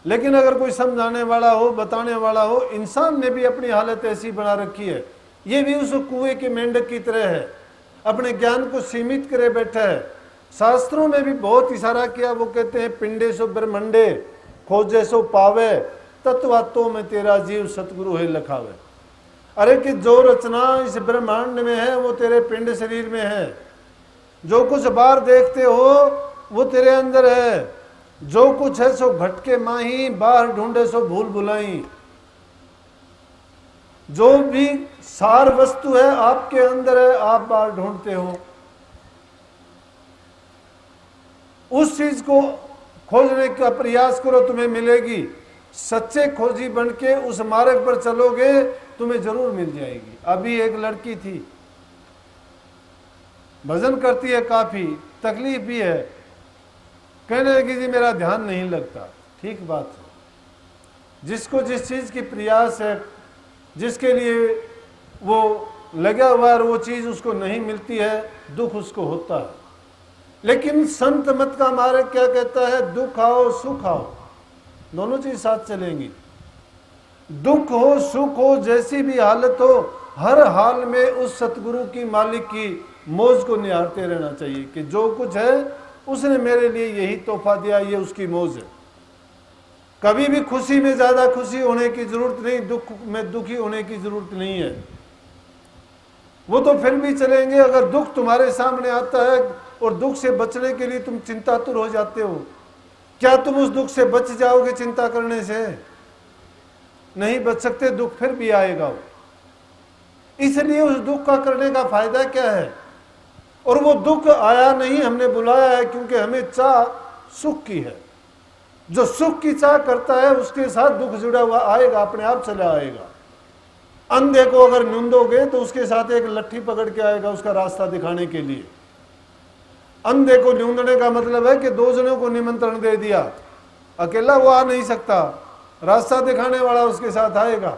लेकिन अगर कोई समझाने वाला हो, बताने वाला हो, इंसान ने भी अपनी हालत ऐसी बना रखी है, ये भी उस कुएं के मेंढक की तरह है, अपने ज्ञान को सीमित करे बैठा है। शास्त्रों में भी बहुत इशारा किया, वो कहते हैं पिंडे सो ब्रह्मंडे खोजे सो पावे, तत्वात्तों में तेरा जीव सतगुरु है लखावे। अरे कि जो रचना इस ब्रह्मांड में है वो तेरे पिंड शरीर में है, जो कुछ बाहर देखते हो वो तेरे अंदर है, जो कुछ है सो भटके माही, बाहर ढूंढे सो भूल भुलाई। जो भी सार वस्तु है आपके अंदर है, आप बाहर ढूंढते हो। उस चीज को खोजने का प्रयास करो, तुम्हें मिलेगी। सच्चे खोजी बनके उस मार्ग पर चलोगे, तुम्हें जरूर मिल जाएगी। अभी एक लड़की थी, भजन करती है, काफी तकलीफ भी है, कहने लगी जी मेरा ध्यान नहीं लगता। ठीक बात है, जिसको जिस चीज की प्रयास है, जिसके लिए वो लगा हुआ है, वो चीज उसको नहीं मिलती है, दुख उसको होता है। लेकिन संत मत का मार्ग क्या कहता है? दुख आओ सुख आओ, दोनों चीज साथ चलेंगी। दुख हो सुख हो, जैसी भी हालत हो, हर हाल में उस सतगुरु की, मालिक की मौज को निहारते रहना चाहिए कि जो कुछ है उसने मेरे लिए यही तोहफा दिया, ये उसकी मौज है। कभी भी खुशी में ज्यादा खुशी होने की जरूरत नहीं, दुख में दुखी होने की जरूरत नहीं है। वो तो फिर भी चलेंगे। अगर दुख तुम्हारे सामने आता है और दुख से बचने के लिए तुम चिंतातुर हो जाते हो, क्या तुम उस दुख से बच जाओगे चिंता करने से? नहीं बच सकते, दुख फिर भी आएगा। इसलिए उस दुख का करने का फायदा क्या है? और वो दुख आया नहीं, हमने बुलाया है, क्योंकि हमें चाह सुख की है। जो सुख की चाह करता है उसके साथ दुख जुड़ा हुआ आएगा, अपने आप चला आएगा। अंधे को अगर नींदोगे तो उसके साथ एक लट्ठी पकड़ के आएगा उसका रास्ता दिखाने के लिए। अंधे को नींदने का मतलब है कि दो जनों को निमंत्रण दे दिया, अकेला वो आ नहीं सकता, रास्ता दिखाने वाला उसके साथ आएगा।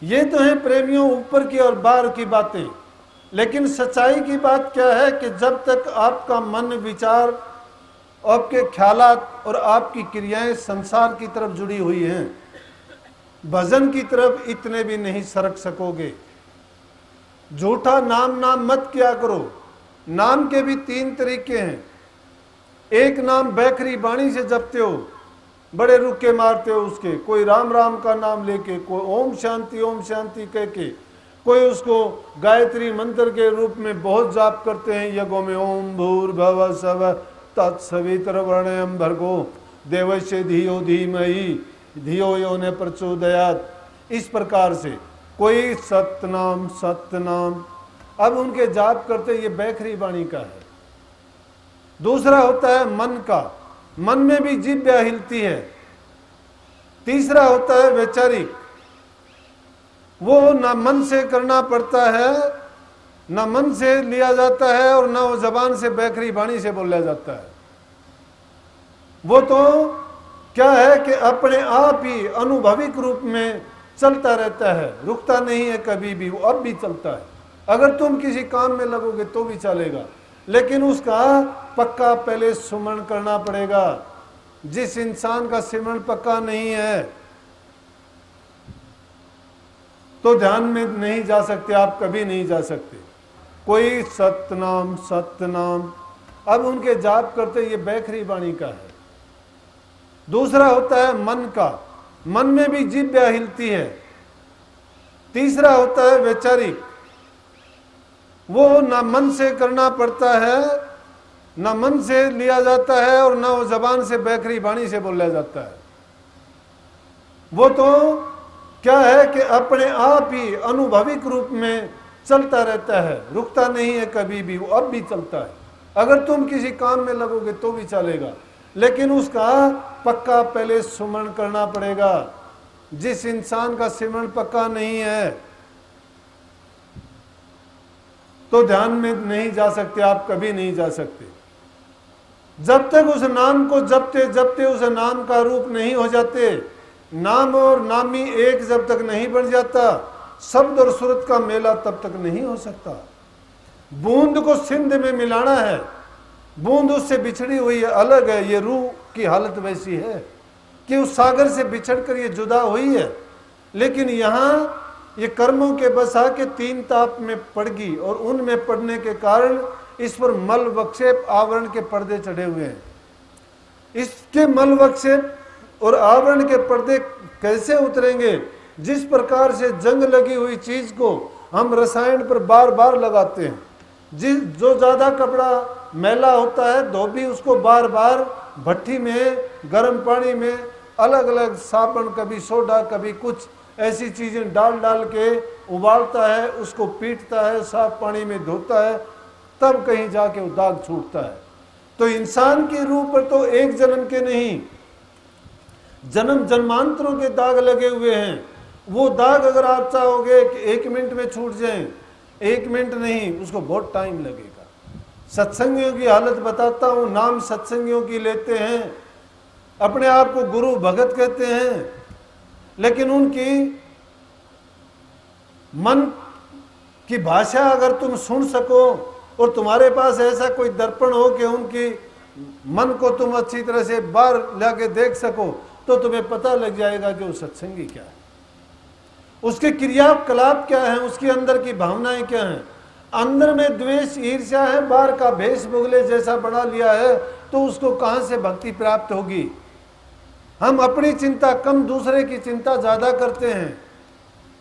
ये तो है प्रेमियों ऊपर की और बाहर की बातें, लेकिन सच्चाई की बात क्या है कि जब तक आपका मन, विचार, आपके ख्यालात और आपकी क्रियाएं संसार की तरफ जुड़ी हुई हैं, भजन की तरफ इतने भी नहीं सरक सकोगे। झूठा नाम मत किया करो। नाम के भी 3 तरीके हैं। एक नाम बैखरी बाणी से जपते हो, बड़े रुके मारते हो उसके, कोई राम राम का नाम लेके, कोई ओम शांति कह के, कोई उसको गायत्री मंत्र के रूप में बहुत जाप करते हैं यज्ञों में, ओम भूर्भुवः स्वः तत्सवितुर्वरेण्यं भर्गो देवस्य धियो धीमहि धियो यो न प्रचोदयात्। इस प्रकार से कोई सतनाम। अब उनके जाप करते, ये बैखरी वाणी का है। दूसरा होता है मन का, मन में भी जिह्वा हिलती है। तीसरा होता है वैचारिक, वो ना मन से करना पड़ता है, ना मन से लिया जाता है, और ना वो जबान से बैखरी वाणी से बोला जाता है। वो तो क्या है कि अपने आप ही अनुभविक रूप में चलता रहता है, रुकता नहीं है कभी भी, वो अब भी चलता है। अगर तुम किसी काम में लगोगे तो भी चलेगा, लेकिन उसका पक्का पहले सुमरण करना पड़ेगा। जिस इंसान का सिमरण पक्का नहीं है तो ध्यान में नहीं जा सकते, आप कभी नहीं जा सकते। कोई सतनाम। अब उनके जाप करते, ये बैखरी वाणी का है। दूसरा होता है मन का, मन में भी जिह्वा हिलती है। तीसरा होता है वैचारिक, वो ना मन से करना पड़ता है, ना मन से लिया जाता है, और ना वो जबान से बैखरी वाणी से बोला जाता है। वो तो क्या है कि अपने आप ही अनुभविक रूप में चलता रहता है, रुकता नहीं है कभी भी, वो अब भी चलता है। अगर तुम किसी काम में लगोगे तो भी चलेगा, लेकिन उसका पक्का पहले सुमरण करना पड़ेगा। जिस इंसान का सिमरण पक्का नहीं है तो ध्यान में नहीं जा सकते, आप कभी नहीं जा सकते। जब तक उस नाम को जपते जपते उस नाम का रूप नहीं हो जाते, नाम और नामी एक जब तक नहीं बन जाता, शब्द और सूरत का मेला तब तक नहीं हो सकता। बूंद को सिंध में मिलाना है, बूंद उससे बिछड़ी हुई है, अलग है, ये रूह उसकी हालत वैसी है कि उस सागर से बिछड़कर ये जुदा हुई है, लेकिन यहाँ ये कर्मों के बस आके 3 ताप में पड़ गई और उनमें पड़ने के कारण इस पर मल वक्षेप आवरण के पर्दे चढ़े हुए हैं। इसके मल वक्षेप और आवरण के पर्दे कैसे उतरेंगे? जिस प्रकार से जंग लगी हुई चीज को हम रसायन पर बार बार लगाते हैं, जो ज्यादा कपड़ा मैला होता है धोबी उसको बार बार भट्टी में गर्म पानी में अलग अलग साबुन, कभी सोडा, कभी कुछ ऐसी चीजें डाल डाल के उबालता है, उसको पीटता है, साफ पानी में धोता है, तब कहीं जाके वो दाग छूटता है। तो इंसान के रूप पर तो एक जन्म के नहीं, जन्म जन्मांतरों के दाग लगे हुए हैं। वो दाग अगर आप चाहोगे कि 1 मिनट में छूट जाएं, 1 मिनट नहीं, उसको बहुत टाइम लगेगा। सत्संगियों की हालत बताता हूं, नाम सत्संगियों की लेते हैं, अपने आप को गुरु भगत कहते हैं, लेकिन उनकी मन की भाषा अगर तुम सुन सको और तुम्हारे पास ऐसा कोई दर्पण हो कि उनकी मन को तुम अच्छी तरह से बाहर लाके देख सको, तो तुम्हें पता लग जाएगा कि वो सत्संगी क्या है, उसके क्रियाकलाप क्या है, उसके अंदर की भावनाएं क्या हैं। अंदर में द्वेष ईर्ष्या है, बाहर का भेष बुगले जैसा बना लिया है, तो उसको कहां से भक्ति प्राप्त होगी? हम अपनी चिंता कम, दूसरे की चिंता ज्यादा करते हैं,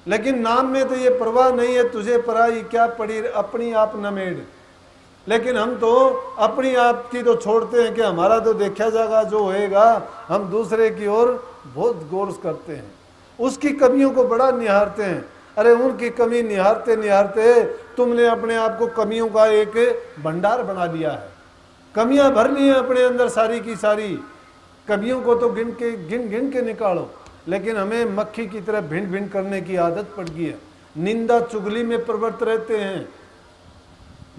लेकिन नाम में तो ये परवाह नहीं है, तुझे पराई क्या पड़ी अपनी आप न मेड़। लेकिन हम तो अपनी आप की तो छोड़ते हैं कि हमारा तो देखा जाएगा जो होएगा, हम दूसरे की ओर बहुत गौर करते हैं, उसकी कमियों को बड़ा निहारते हैं। अरे उनकी कमी निहारते निहारते तुमने अपने आप को कमियों का एक भंडार बना लिया है, कमियां भर ली हैं अपने अंदर सारी की सारी। कमियों को तो गिन गिन के निकालो, लेकिन हमें मक्खी की तरह भिंड भिंड करने की आदत पड़ गई है, निंदा चुगली में प्रवृत्त रहते हैं।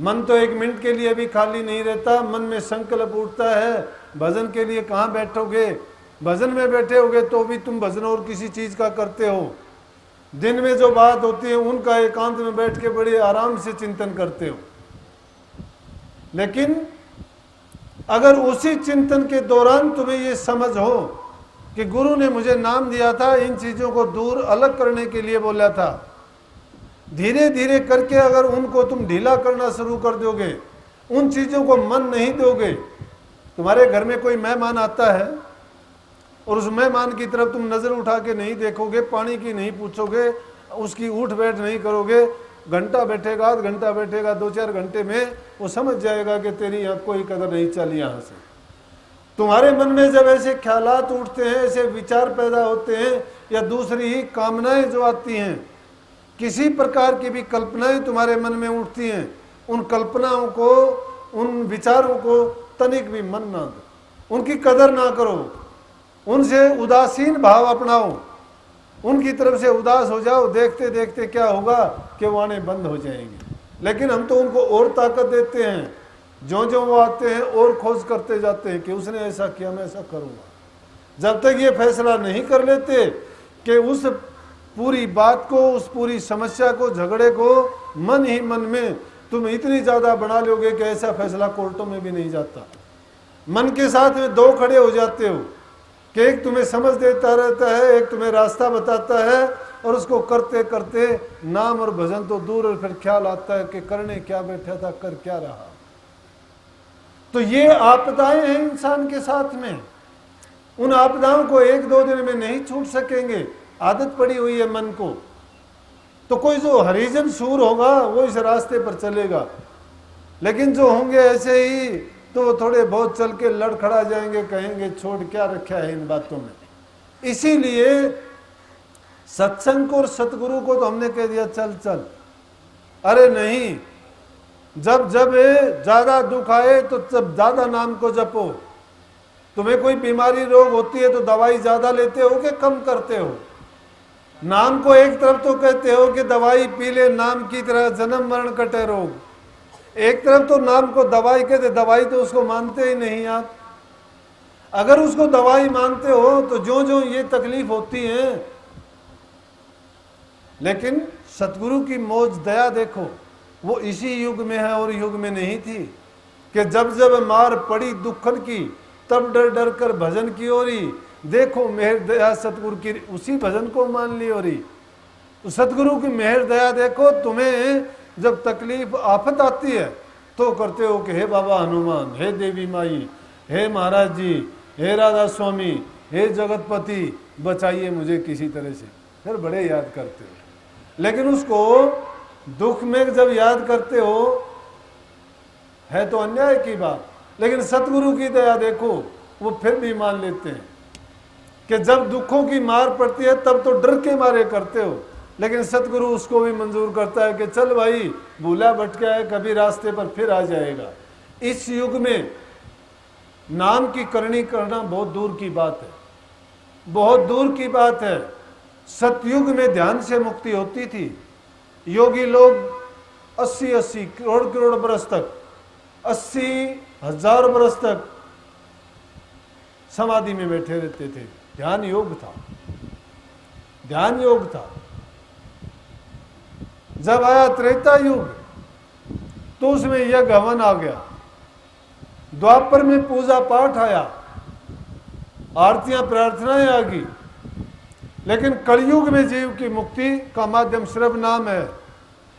मन तो 1 मिनट के लिए भी खाली नहीं रहता, मन में संकल्प उठता है, भजन के लिए कहाँ बैठोगे? भजन में बैठे होगे तो भी तुम भजन और किसी चीज का करते हो। दिन में जो बात होती है उनका एकांत में बैठ के बड़े आराम से चिंतन करते हो, लेकिन अगर उसी चिंतन के दौरान तुम्हें ये समझ हो कि गुरु ने मुझे नाम दिया था, इन चीजों को दूर अलग करने के लिए बोला था, धीरे धीरे करके अगर उनको तुम ढीला करना शुरू कर दोगे, उन चीजों को मन नहीं दोगे। तुम्हारे घर में कोई मेहमान आता है और उस मेहमान की तरफ तुम नजर उठा के नहीं देखोगे, पानी की नहीं पूछोगे, उसकी उठ बैठ नहीं करोगे, घंटा बैठेगा, आध घंटा बैठेगा, 2-4 घंटे में वो समझ जाएगा कि तेरी यहाँ कोई कदर नहीं चली। यहाँ से तुम्हारे मन में जब ऐसे ख्यालात उठते हैं, ऐसे विचार पैदा होते हैं, या दूसरी ही कामनाएं जो आती हैं, किसी प्रकार की भी कल्पनाएं तुम्हारे मन में उठती हैं, उन कल्पनाओं को, उन विचारों को तनिक भी मन ना दो, उनकी कदर ना करो, उनसे उदासीन भाव अपनाओ, उनकी तरफ से उदास हो जाओ। देखते देखते क्या होगा कि वो आने बंद हो जाएंगे। लेकिन हम तो उनको और ताकत देते हैं, जो जो वो आते हैं और खोज करते जाते हैं कि उसने ऐसा किया, मैं ऐसा करूँगा। जब तक ये फैसला नहीं कर लेते कि उस पूरी बात को, उस पूरी समस्या को, झगड़े को मन ही मन में तुम इतनी ज़्यादा बना लोगे कि ऐसा फैसला कोर्टों में भी नहीं जाता। मन के साथ में 2 खड़े हो जाते हो कि एक तुम्हें समझ देता रहता है, एक तुम्हें रास्ता बताता है, और उसको करते करते नाम और भजन तो दूर, और फिर ख्याल आता है कि करने क्या बैठा था, कर क्या रहा। तो ये आपदाएं हैं इंसान के साथ में। उन आपदाओं को 1-2 दिन में नहीं छूट सकेंगे, आदत पड़ी हुई है मन को। तो कोई जो हरिजन सूर होगा वो इस रास्ते पर चलेगा, लेकिन जो होंगे ऐसे ही तो थोड़े बहुत चल के लड़खड़ा जाएंगे, कहेंगे छोड़ क्या रखा है इन बातों में। इसीलिए सत्संग को और सतगुरु को तो हमने कह दिया चल चल। अरे नहीं, जब जब ज्यादा दुख आए तो जब ज्यादा नाम को जपो। तुम्हें कोई बीमारी रोग होती है तो दवाई ज्यादा लेते हो कि कम करते हो? नाम को एक तरफ तो कहते हो कि दवाई पी ले नाम की तरह जन्म मरण कटे रोग, एक तरफ तो नाम को दवाई कहते, दवाई तो उसको मानते ही नहीं आप। अगर उसको दवाई मानते हो तो जो जो ये तकलीफ होती है, लेकिन सतगुरु की मौज दया देखो, वो इसी युग में है और युग में नहीं थी कि जब जब मार पड़ी दुखन की तब डर डर कर भजन की हो रही, देखो मेहर दया सतगुरु की, उसी भजन को मान ली हो रही। तो सतगुरु की मेहर दया देखो, तुम्हें जब तकलीफ आफत आती है तो करते हो कि हे बाबा हनुमान, हे देवी माई, हे महाराज जी, हे राधा स्वामी, हे जगतपति, बचाइए मुझे किसी तरह से, फिर बड़े याद करते हो। लेकिन उसको दुख में जब याद करते हो है तो अन्याय की बात, लेकिन सतगुरु की दया देखो, वो फिर भी मान लेते हैं कि जब दुखों की मार पड़ती है तब तो डर के मारे करते हो, लेकिन सतगुरु उसको भी मंजूर करता है कि चल भाई, भूला भटका है, कभी रास्ते पर फिर आ जाएगा। इस युग में नाम की करनी करना बहुत दूर की बात है, बहुत दूर की बात है। सतयुग में ध्यान से मुक्ति होती थी। योगी लोग 80-80 करोड़ बरस तक, 80,000 बरस तक समाधि में बैठे रहते थे। ध्यान योग था, ध्यान योग था। जब आया त्रेता युग तो उसमें यज्ञ हवन आ गया, द्वापर में पूजा पाठ आया, आरतियां प्रार्थनाएं आ गई। लेकिन कलयुग में जीव की मुक्ति का माध्यम सिर्फ नाम है।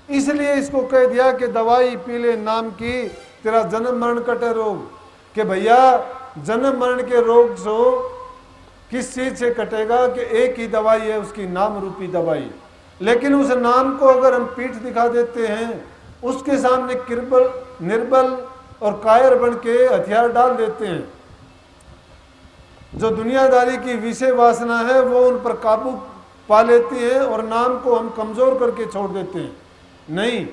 इसलिए इसको कह दिया कि दवाई पी ले नाम की, तेरा जन्म मरण कटे रोग। कि भैया जन्म मरण के रोग से किस चीज से कटेगा कि एक ही दवाई है, उसकी नाम रूपी दवाई। लेकिन उस नाम को अगर हम पीठ दिखा देते हैं, उसके सामने कृपल निर्बल और कायर बन के हथियार डाल देते हैं, जो दुनियादारी की विषय वासना है वो उन पर काबू पा लेती है और नाम को हम कमजोर करके छोड़ देते हैं। नहीं,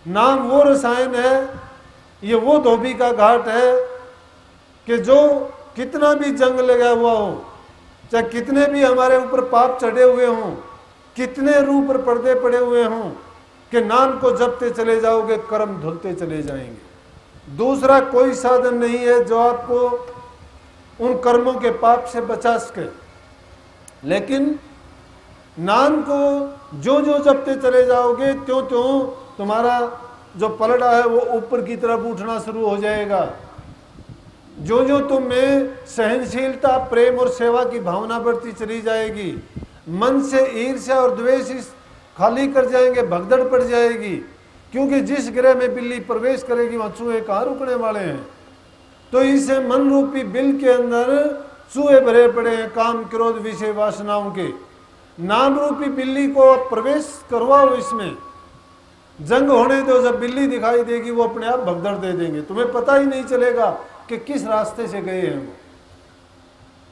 नाम वो रसायन है, ये वो धोबी का घाट है कि जो कितना भी जंग लगा हुआ हो, चाहे कितने भी हमारे ऊपर पाप चढ़े हुए हों, कितने रूह पर पर्दे पड़े हुए हों, कि नाम को जपते चले जाओगे, कर्म धुलते चले जाएंगे। दूसरा कोई साधन नहीं है जो आपको उन कर्मों के पाप से बचा सके। लेकिन नाम को जो जो जपते चले जाओगे, त्यों त्यों तुम्हारा जो पलड़ा है वो ऊपर की तरफ उठना शुरू हो जाएगा। जो जो तुम में सहनशीलता, प्रेम और सेवा की भावना बढ़ती चली जाएगी, मन से ईर्ष्या और द्वेष खाली कर जाएंगे, भगदड़ पड़ जाएगी। क्योंकि जिस ग्रह में बिल्ली प्रवेश करेगी वहां चूहे कहाँ रुकने वाले हैं। तो इस मन रूपी बिल के अंदर चूहे भरे पड़े हैं, काम क्रोध विषय वासनाओं के। नाम रूपी बिल्ली को प्रवेश करवाओ, इसमें जंग होने दो। जब बिल्ली दिखाई देगी वो अपने आप भगदड़ दे देंगे, तुम्हें पता ही नहीं चलेगा कि किस रास्ते से गए हैं वो।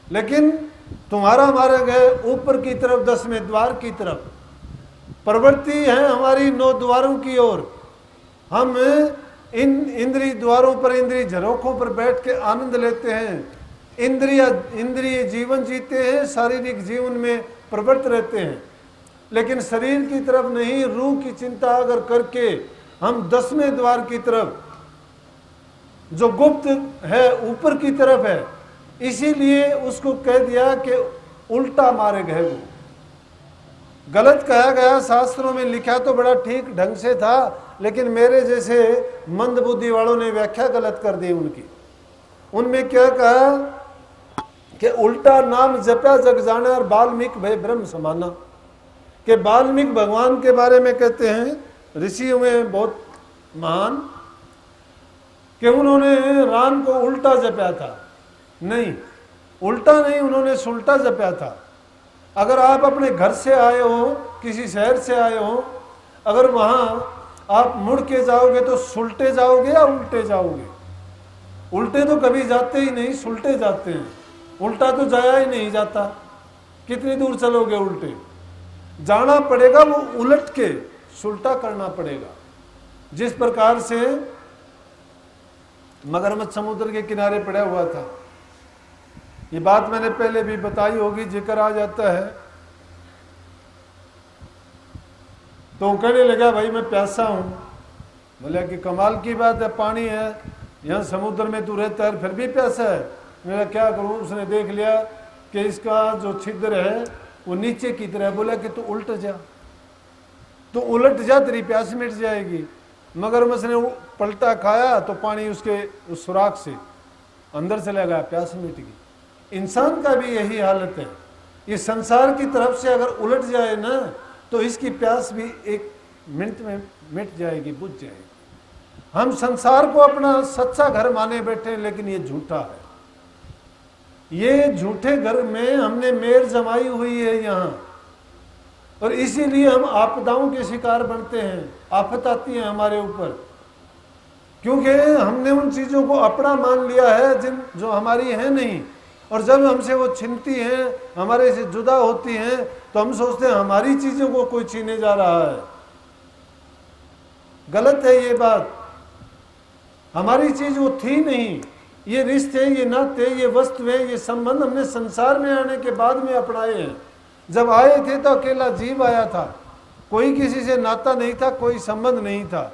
लेकिन तुम्हारा मार्ग है ऊपर की तरफ, 10वें द्वार की तरफ। प्रवृत्ति है हमारी 9 द्वारों की ओर। हम इन इंद्रिय द्वारों पर, इंद्रिय झरोखों पर बैठ के आनंद लेते हैं, इंद्रिय जीवन जीते हैं, शारीरिक जीवन में प्रवृत्त रहते हैं। लेकिन शरीर की तरफ नहीं, रूह की चिंता अगर करके हम 10वें द्वार की तरफ, जो गुप्त है, ऊपर की तरफ है, इसीलिए उसको कह दिया कि उल्टा मार्ग है। वो गलत कहा गया, शास्त्रों में लिखा तो बड़ा ठीक ढंग से था, लेकिन मेरे जैसे मंद बुद्धि वालों ने व्याख्या गलत कर दी उनकी। उनमें क्या कहा कि उल्टा नाम जपा जग जाना और बाल्मीकि भय ब्रह्म समाना। कि बाल्मीकि भगवान के बारे में कहते हैं ऋषियों में बहुत महान, कि उन्होंने राम को उल्टा जपा था। नहीं, उल्टा नहीं, उन्होंने सुल्टा जपा था। अगर आप अपने घर से आए हो, किसी शहर से आए हो, अगर वहां आप मुड़ के जाओगे तो सुलटे जाओगे या उल्टे जाओगे? उल्टे तो कभी जाते ही नहीं, सुलटे जाते हैं। उल्टा तो जाया ही नहीं जाता। कितनी दूर चलोगे उल्टे? जाना पड़ेगा वो उलट के, सुलटा करना पड़ेगा। जिस प्रकार से मगरमच्छ समुद्र के किनारे पड़ा हुआ था, ये बात मैंने पहले भी बताई होगी, जिक्र आ जाता है। तो कहने लगा भाई मैं प्यासा हूं। बोला कि कमाल की बात है, पानी है यहाँ समुद्र में तू रहता है फिर भी प्यासा है। मेरा क्या करूं? उसने देख लिया कि इसका जो छिद्र है वो नीचे की तरह। बोला कि तू उल्ट जा, तू उलट जा, तेरी प्यास मिट जाएगी। मगरमच्छ ने पलटा खाया तो पानी उसके उस सुराख से अंदर चला गया, प्यास मिट गई। इंसान का भी यही हालत है। ये संसार की तरफ से अगर उलट जाए ना तो इसकी प्यास भी एक मिनट में मिट जाएगी, बुझ जाएगी। हम संसार को अपना सच्चा घर माने बैठे हैं, लेकिन ये झूठा है। ये झूठे घर में हमने मेर जमाई हुई है यहाँ, और इसीलिए हम आपदाओं के शिकार बनते हैं। आफत आती है हमारे ऊपर, क्योंकि हमने उन चीज़ों को अपना मान लिया है जो हमारी है नहीं। और जब हमसे वो छिनती हैं, हमारे से जुदा होती हैं, तो हम सोचते हैं हमारी चीज़ों को कोई छीने जा रहा है। गलत है ये बात। हमारी चीज़ वो थी नहीं। ये रिश्ते, ये नाते, ये वस्तुएं, ये संबंध हमने संसार में आने के बाद में अपनाए हैं। जब आए थे तो अकेला जीव आया था, कोई किसी से नाता नहीं था, कोई संबंध नहीं था।